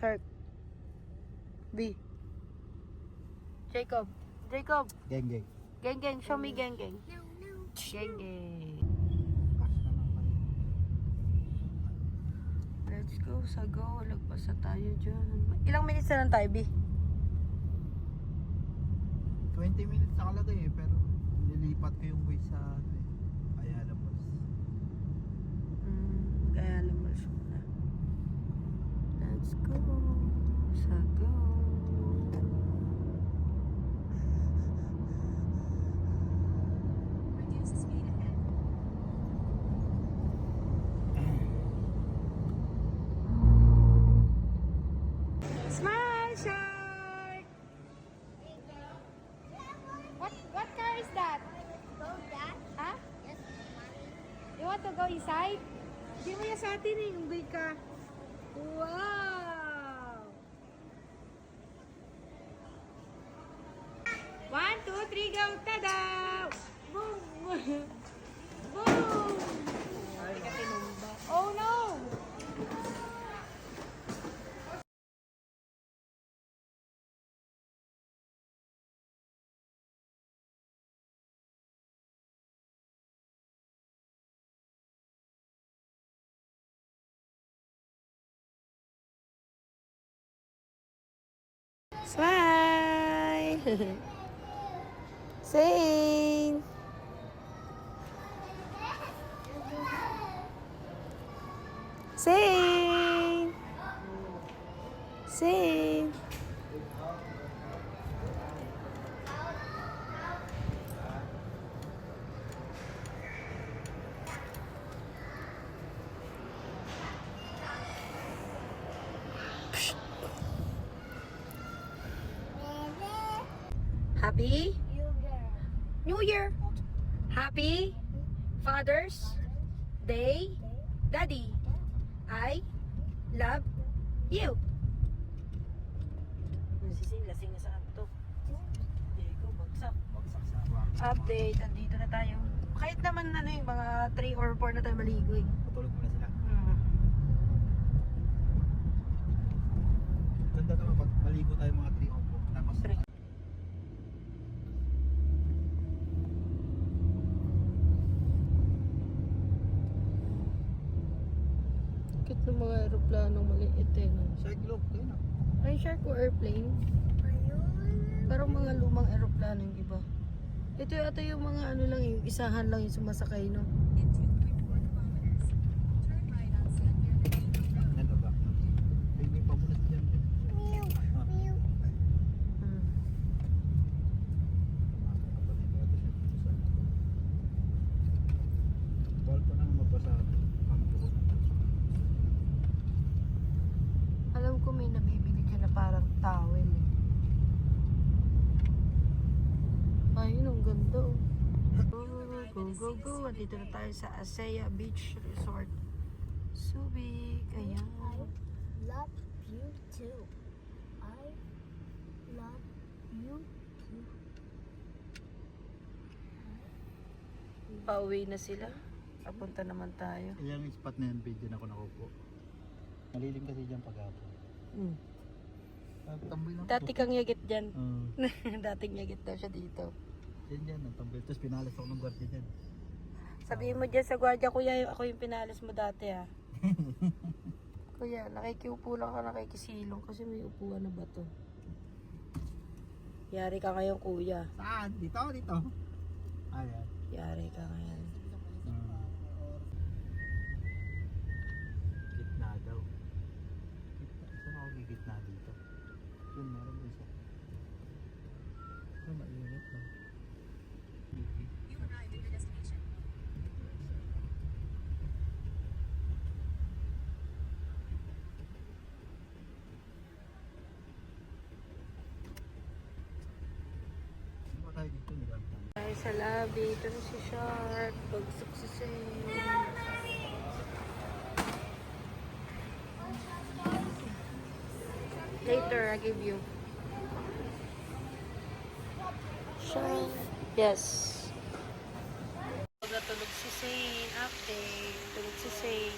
Shark. B. Jacob. Jacob. Geng, geng. Geng, geng. Show me geng, geng. Geng, geng. Let's go sa go. Lagpas na tayo dyan. Ilang minutes na lang tayo, B? 20 minutes nakalagay eh, pero nilipat ko yung way sa Ayala Malls. Kaya lumalas na. Let's go sa go. Reduce speed ahead. Smile, shark! What car is that? Go that? Huh? Yes, mommy. You want to go inside? Hindi mo yan sa atin eh, yung big ka. Wow! 1, 2, 3, go! Tada! Boom! Boom! Ay, ka tinumba. Oh no! Smile! Sing! Sing! Sing! Happy New Year! Happy Father's Day, Daddy! I love you! Sising, lasing na sa kanto. Diego, bagsak. Bagsak sa rock. Update, andito na tayo. Kahit naman ano yung mga 3 or 4 na tayo maligo eh. Patulog muna sila. Ganda naman pag maligo tayo mga 3 o 4. Tapos Three. Kit ng mga aeroplanong maliit eh. No? Cyclope, kayo na. Ay, shark o airplane? Parang mga lumang aeroplano yung iba. Ito yata yung mga ano lang, yung isahan lang yung sumasakay, no? In 2.4 kilometers. Turn right on San Bernardino Road. Yan ba? May pamunas dyan. Mew. Ah. Mew. Hmm. Bawal pa nang mabasa ang buhok. Alam ko may nabibili ka na parang towel eh. Ayun, ang ganda oh. Go, go, go. Andito na tayo sa Asaya Beach Resort. Subic. Ayan. I love you too. I love you too. Pauwi na sila. Papunta naman tayo. Ilang spot na yan, video na ako nakupo. Malilim kasi dyan pag-apo. Tambay lang. Dati kang yagit dyan. Dating yagit daw siya dito. Dyan, nagtambay. Tapos pinalas ako ng gwardiya dyan. Sabihin mo dyan sa gwardiya, kuya, ako yung pinalis mo dati ah. Kuya, nakikiupo lang ka, nakikisilong kasi may upuan na ba to? Yari ka ngayon, kuya. Saan? Dito? Dito? Ayan. Yari ka ngayon. Gitna daw. Gitna. Saan ako gigitna dito? Yun, meron isa. Ay, mainit lang. You arrived at your destination. Saan ba tayo dito? Nagantang. Tayo sa lobby, ito na si Shark. Bagsok si Sane. Later, I give you. Shark. Yes. Natulog si Sane. Update. Tulog si Sane.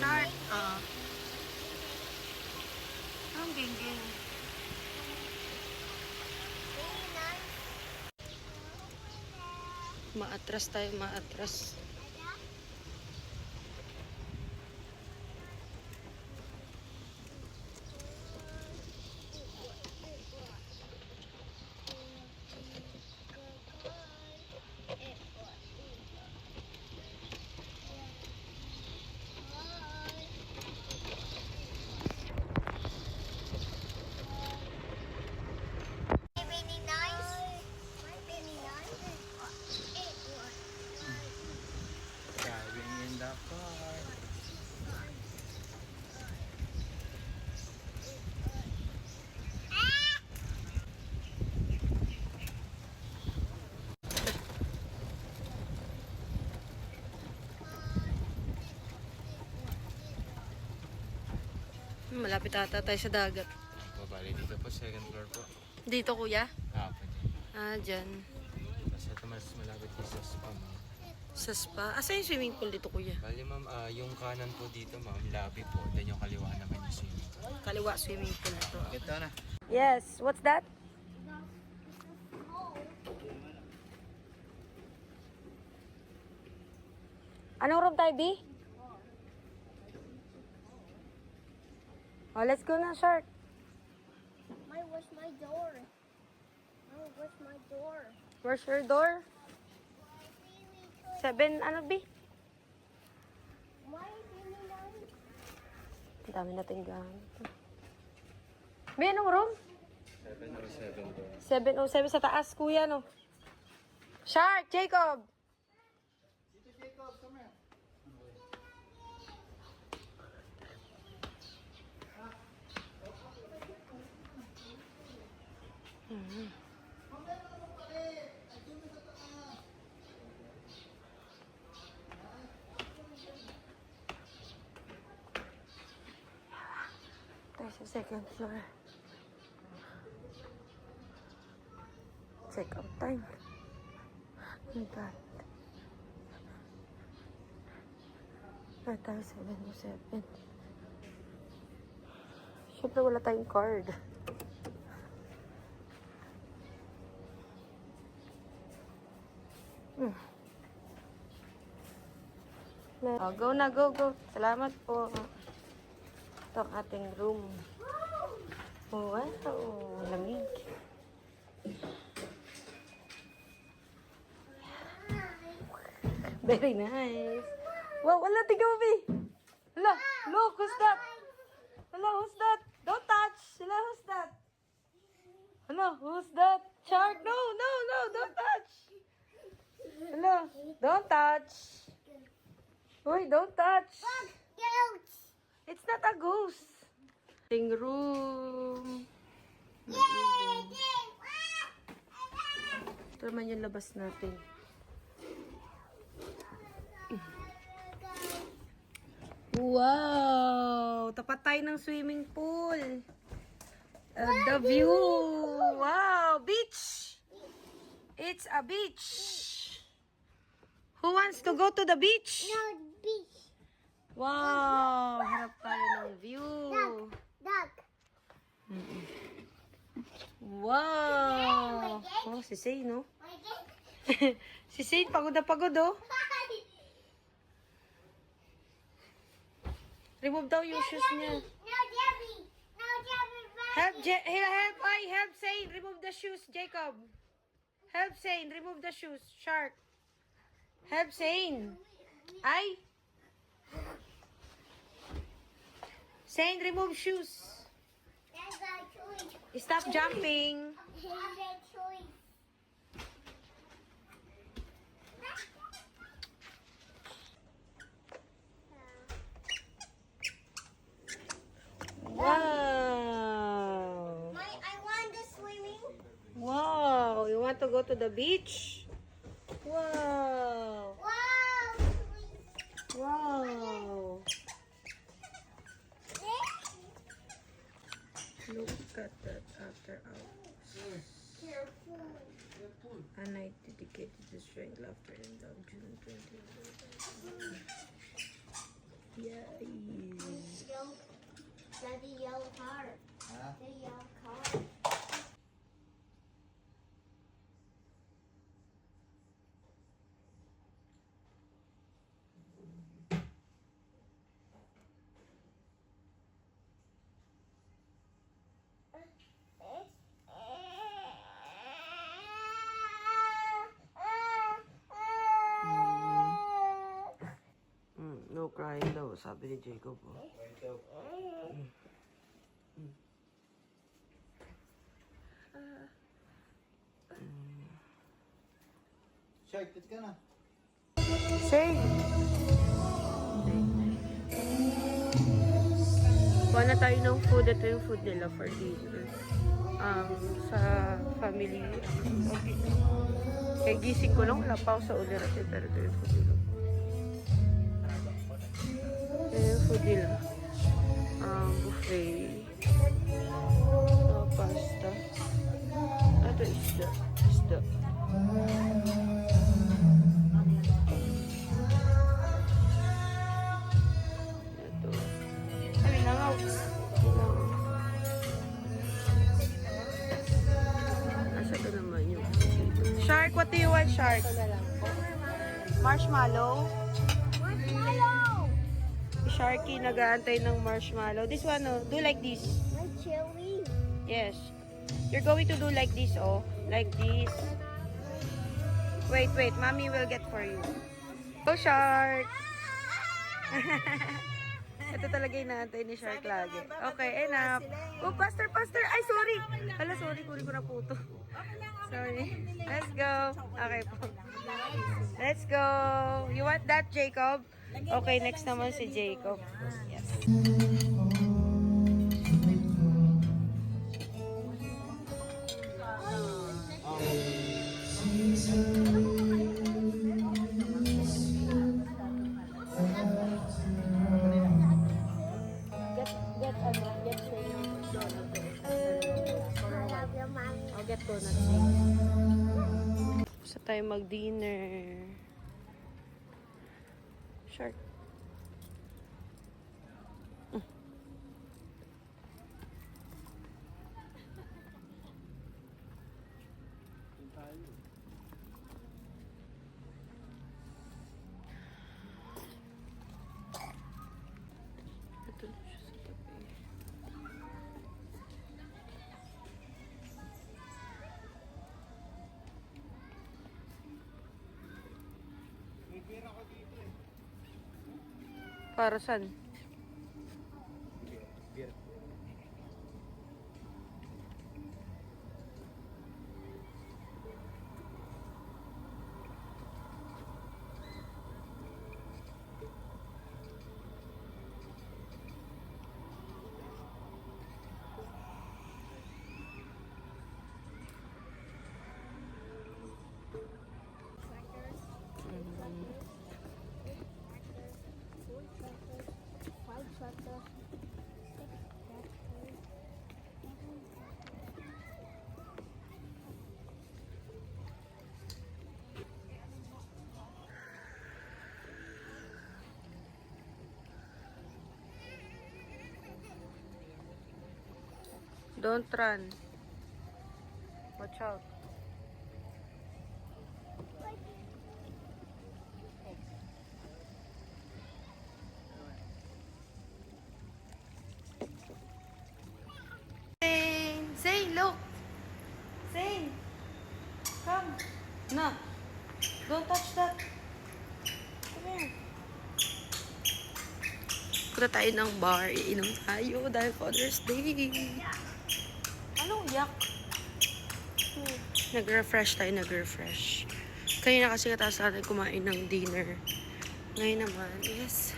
Shark. Ang gingging. Maatras tayo, maatras. Driving in the car. Malapit ata tayo sa dagat. Bali dito po, second floor po. Dito, kuya? Pwede. Dyan. Kasi ito mas malapit po sa spa, ma'am. Sa spa. Asa yung swimming pool dito, kuya? Bali, ma'am, yung kanan po dito, ma'am, lobby po. Then yung kaliwa naman yung swimming pool. Kaliwa swimming pool na to. Ito na. Yes, what's that? Anong room tayo, B? Oh, let's go na, Shark. Where's my door? Where's my door? Where's your door? 7, ano, B? Why really nice? Ang dami natin gamit. B, anong room? 707 po. 707 sa taas, kuya, no? Shark, Jacob! Dito, Jacob, come here. Tayo sa second floor. Check out time. Oh my God. Na tayo 707. Siyempre wala tayong card. Oh, go na, go, go. Salamat po. Ito ang ating room. Oh, wow. Lamig. Very nice. Wow, wala, tingnan mo, B. Hala, look, who's that? Hala, who's that? Don't touch. Hala, who's that? Hala, who's that? Shark, no, no, no, don't touch. Hala, don't touch. Uy, don't touch. Goat! It's not a ghost. Ting room. Yay! Ito naman yung labas natin. Wow! Tapat tayo ng swimming pool. The view! Wow! Beach! It's a beach! Who wants to go to the beach? No, beach. Wow! Harap tayo ng view. Duck. Wow! Oh, si Say, no? My duck. Si Say, pagod na pagod, oh. Remove daw yung shoes niya. No, Debbie. No, Debbie. Help Zane, remove the shoes, Jacob. Help Zane, remove the shoes, Shark. Help Zane. Ay. Zane, remove shoes. That's a choice. Stop jumping. That's a choice. Wow. I want the swimming. Wow, you want to go to the beach? Wow. Wow. Wow. Look at that after hours. A night dedicated to strength, laughter, and love, June 20. Yes. Daddy, yellow car. Ha? The yellow car. No crying daw, sabi ni Jacob. Oh. Ito. Excited ka na. Say! Kuha na tayo ng food. Ito yung food nila for dinner. Sa family. Okay. Kaya gising ko lang. Wala pa ako sa ulirate. Pero ito yung food nila. Ito yung food nila. Buffet. Pasta. Ito isda. Isda. Ito. Ay, langaw. Nasa ito naman yung Shark, what do you want, Shark? Marshmallow? Marshmallow! Sharky nag-aantay ng marshmallow. This one, oh, do like this. My chili. Yes. You're going to do like this, oh. Like this. Wait, wait. Mommy will get for you. Go, Shark! Ito talaga yung naantay ni Shark lagi. Okay, enough. Oh, Pastor! Ay, sorry! Hala, sorry. Kunin ko na po ito. Sorry. Let's go. Okay po. Let's go. You want that, Jacob? Okay, next naman si Jacob. Yes. I'll get donuts. Sa tayo mag-dinner. Shark. Ito na siya sa tabi. Para saan? Beer. Don't run. Watch out. Zane, look. Zane, come. No, don't touch that. Come here. Punta tayo ng bar. Iinom tayo dahil Father's Day. Anong yak? Nag-refresh tayo, nag-refresh. Kanina kasi katapos natin kumain ng dinner. Ngayon naman, yes.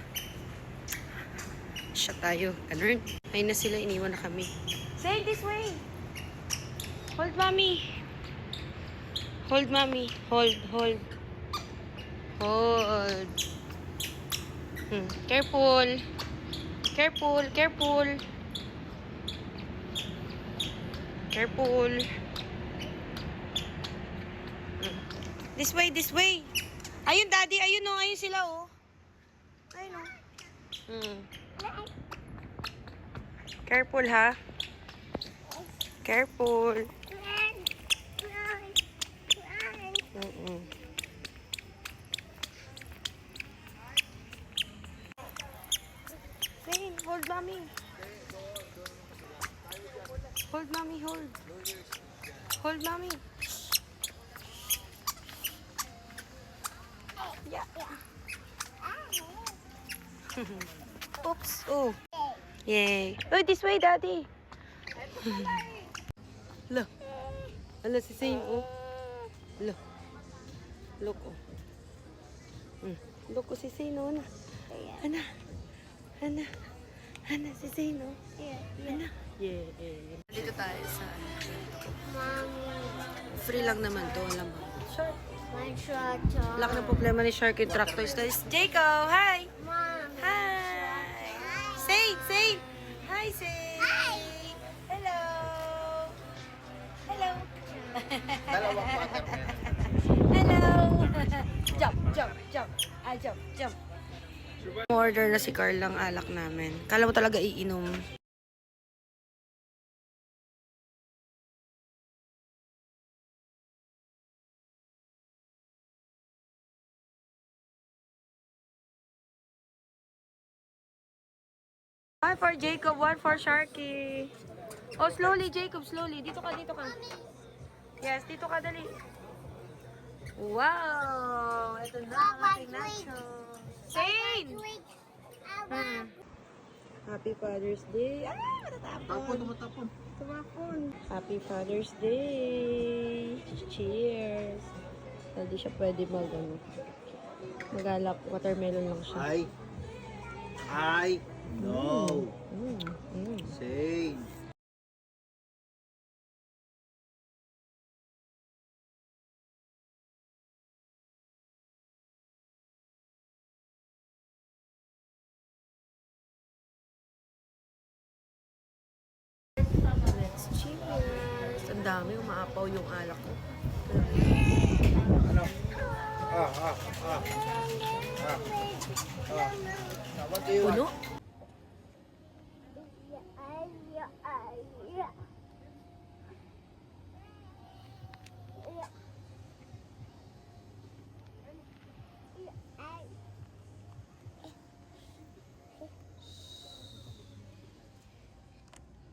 Siya tayo. Ganun. Ayun na sila, iniwan na kami. Say this way. Hold, mommy. Hold, mommy. Hold, hold. Hold. Careful. Careful, careful. Careful. This way, this way. Ayun, daddy. Ayun, oh. Ayun sila, oh. Ayun, oh. Careful, ha? Careful. Zane, hold mommy. Hold mommy, hold. Hold mommy. Yeah. Oops. Oh. Yay. Oh, this way, Daddy. Look. Hello, si Zane. Oh. Look. Look, oh. Look, oh, si Zane, oh. Hana. Hana. Hana, si Zane, oh. Hana. Yeah. Dito tayo sa... Free lang naman to, alam mo. Shark. My tractor. Wala ka ng problema ni Shark yung tractor. This Jaco, hi! Mom. Hi! Say! Hi, Say! Hi. Hello! Hello! Dalawang watermelon. Hello! Jump! Jump! Order na si Carl ang alak namin. Kala mo talaga iinom. One for Jacob, one for Sharky. Oh, slowly, Jacob, slowly. Dito ka. Yes, dito ka, dali. Wow! Ito na ang ating nacho. Shane! Happy Father's Day. Tumatapon. Tumakon. Happy Father's Day. Cheers. Hindi siya pwede mag-alak. Watermelon lang siya. Ay. No. Mm. Same. Let's cheers. Ang dami, umaapaw yung alak ko. Ano? What do you want? Puno?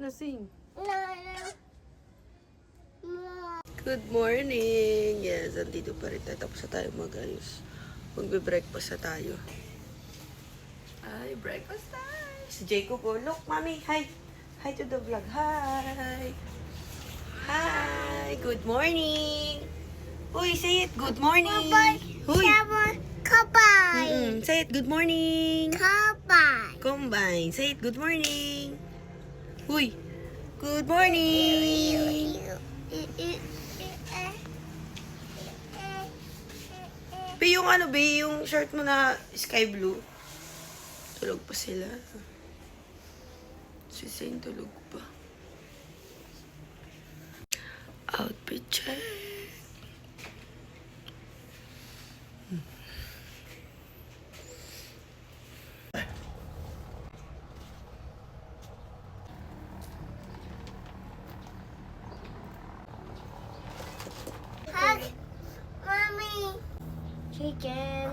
Lasing. Good morning! Yes, andito pa rin tayo. Tapos na tayo mag-ayos. Magbe-breakfast na tayo. Ay, breakfast time! Si Jacob, oh, look, mommy, hi! Hi to the vlog. Hi! Hi! Good morning! Uy, say it, good morning! Uy! Say it, good morning! Combine! Say it, good morning! Uy! Good morning! Be, yung ano, Be, yung shirt mo na sky blue. Tulog pa sila. Si Zane tulog pa. Outfit check.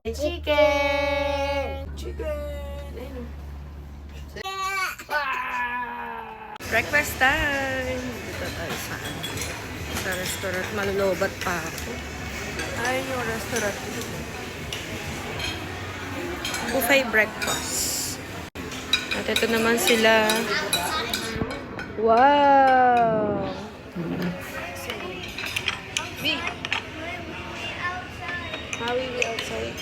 Chicken. Ayun. Breakfast time! Dito tayo sa restaurant. Malulobat pa ako. Ayun yung restaurant. Buffet breakfast. At ito naman sila. Wow! Hawiwi outside.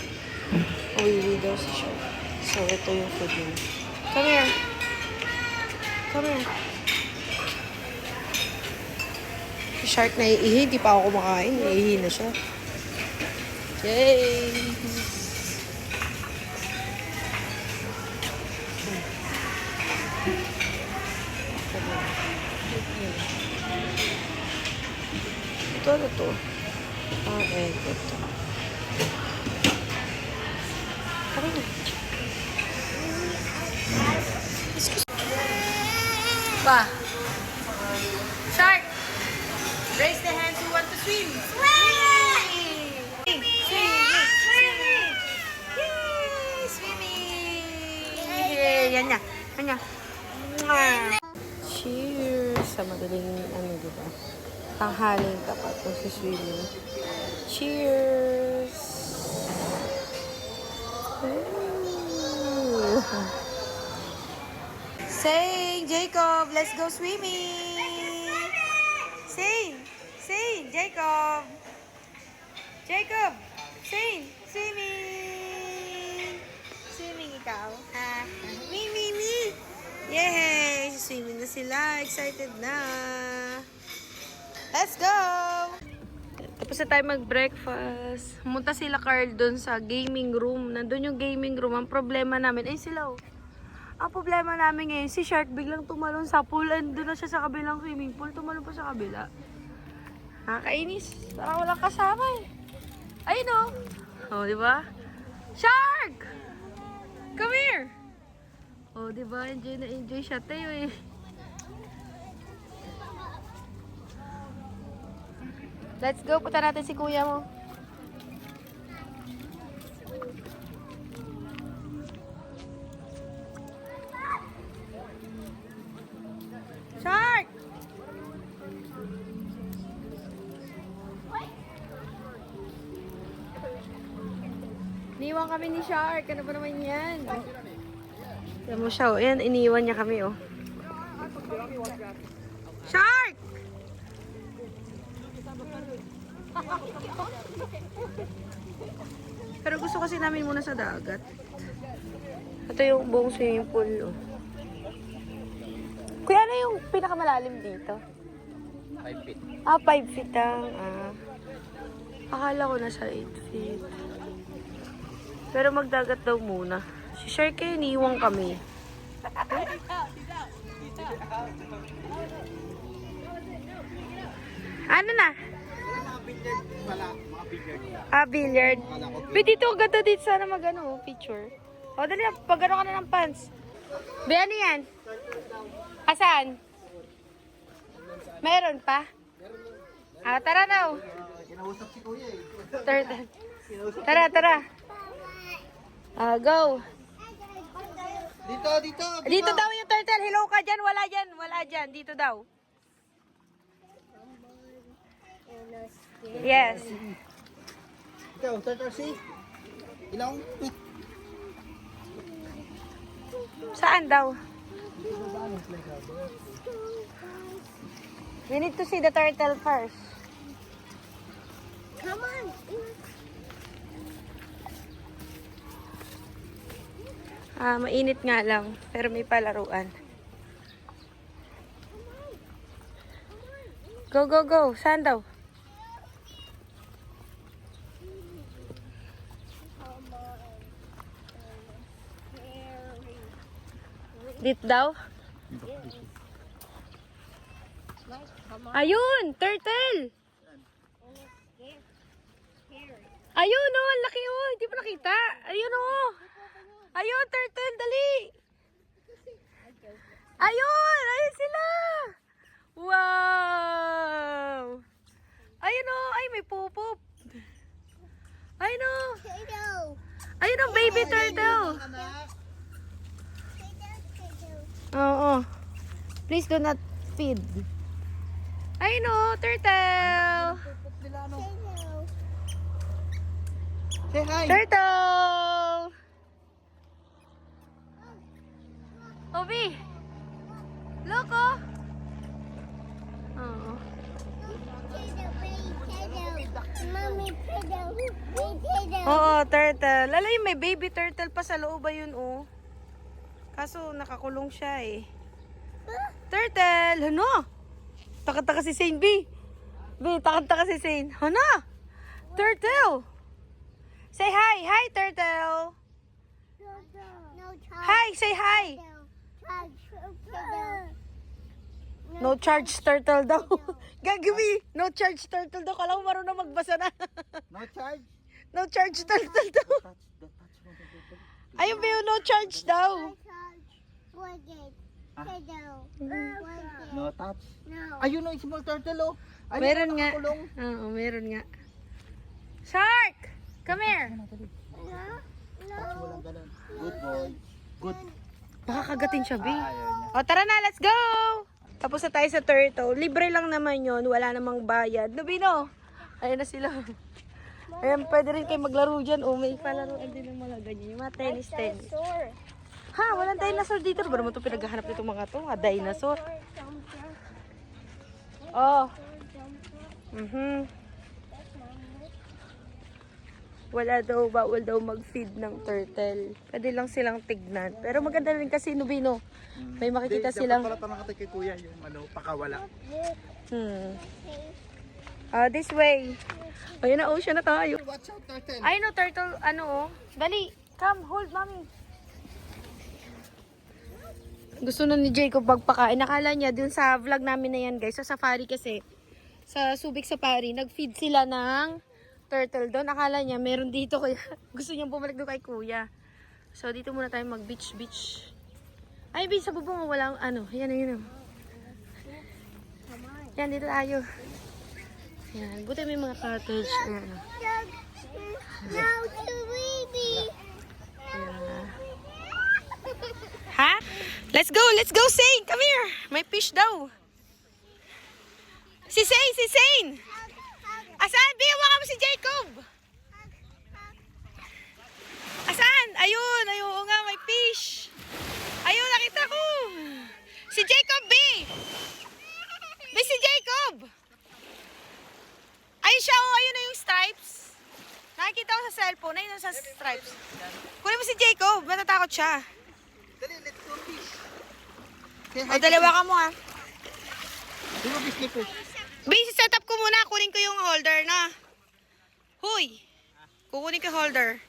Hawiwi daw si Shark. So, ito yung food niya. Come here. Come here. Si Shark na iihi. Di pa ako kumakain. Iihi na siya. Yay! Ito, ano to? Ito. Tara na. Pa. Shark. Raise the hands who want to swim. Swimming. Swimming. Yay! Swimming. Yay! Yan niya. Yan niya. Cheers! Sa madaling, diba? Tanghaling kapag swimming. Cheers! Ooh. Say, Jacob, let's go swimming! Say, Jacob! Jacob! Say, swimming! Swimming ikaw? Me! Yay! Swimming na sila. Excited na. Let's go! Tapos na tayo mag-breakfast. Pumunta sila Carl doon sa gaming room. Nandun yung gaming room. Ang problema namin, sila oh. Ang problema namin ngayon, si Shark biglang tumalon sa pool. And doon na siya sa kabilang swimming pool. Tumalon pa sa kabila. Nakakainis. Parang walang kasama eh. Ayun oh. Oh, di ba? Shark! Come here! Oh, di ba? Enjoy na enjoy siya tayo eh. Let's go. Punta natin si kuya mo. Shark! Iniwan kami ni Shark. Ano ba naman yan? Alam mo siya, oh. Ayan, iniwan niya kami, oh. Shark! Pero gusto kasi namin muna sa dagat. Ito yung buong swimming pool, oh. Kuya, ano yung pinakamalalim dito? 5 feet. 5 feet lang. Akala ko nasa 8 feet. Pero magdagat daw muna. Si Shark kayo, iniiwan kami. Ano na? Billiard. Dito, ganda dito sana mag-ano, picture. O, dali na, pag-ano ka na ng pants. Be, ano yan? Asan? Meron pa? Tara daw. Kinausap si kuya eh. Tara. Go. Dito. Dito daw yung turtle. Hello ka dyan. Wala dyan. Dito daw. Yes. Ikaw, turtle si? Ilong? Saan daw? We need to see the turtle first. Come on. Mainit nga lang. Pero may palaruan. Go. Saan daw? Dito daw? Ayun! Turtle! Ayun oh! Ang laki oh! Hindi pa nakita! Ayun oh! Ayun! Turtle! Dali! Ayun! Ayun sila! Wow! Ayun oh! Ay, may pupop! Ayun oh! Ayun oh! Baby turtle! Oo. Please do not feed. Ayun oh! Turtle! Say hi. Turtle! Obi! Look oh! Oo. Oo, turtle. Lalo yung may baby turtle pa sa loob ba yun oh. Kaso nakakulong siya eh. Turtle! Ano? Takanta si Zane B. Takanta si Zane. Ano? Turtle! Say hi! Hi, turtle! Hi! Say hi! No charge turtle daw. Gagabi! No charge turtle daw. Kala mo marunong magbasa na. No charge? No charge turtle daw. Don't touch. Ayun ba yung no charge daw? No touch. No. Ayun o, small turtle oh. Ayun, Meron nga. nakakulong. Oo, meron nga. Shark! Come here! Touch mo lang ganun. Good boy. Good. Baka kagatin siya, B. Ayaw niya. O, tara na, let's go! Tapos na tayo sa turtle. Libre lang naman yon, wala namang bayad. No, Bino? Ayun na sila. Ayan, pwede rin kayo maglaro dyan. O, may palaruan din ng mga ganyan. Yung mga tennis. Ha, walang dinosaur dito. Ba naman ito pinaghahanap nitong mga to? Mga dinosaur. Oh. Wala daw, bawal daw mag-feed ng turtle. Pwede lang silang tignan. Pero maganda rin kasi, Nubino. May makikita silang... Dapat pala tanong kay kuya yung pakawala. This way. Ayun na, ocean na tayo. Watch out, turtle. Ay no, turtle, ano oh. Dali, come, hold, mommy. Gusto na ni Jacob magpakain. Nakala niya dun sa vlog namin na yan, guys. Sa safari kasi, sa Subic Safari, nag-feed sila ng turtle doon. Akala niya, meron dito. Kaya gusto niyang bumalik doon kay kuya. So, dito muna tayo mag-beach. Ay, sa bubong, walang ano. Yan. Yan, dito tayo. Yan, buti may mga cottage. Ayan. No, to baby. Ayan. Ha? Let's go, Zane. Come here. May fish daw. Si Zane. Asan? Biyawa ka mo si Jacob. Asan? Ayun, oo nga, may fish. Ayun, nakita ko. Si Jacob, B. Si Jacob. Ayun siya, ayun na yung stripes. Nakikita ko sa cellphone, ayun sa stripes. Kunin mo si Jacob, matatakot siya. Dali, let's go fish. O, dalawa ka mo ha. Di ba fish ni fish? Base, set up ko muna. Kunin ko yung holder na. Huy! Kukunin ko yung holder.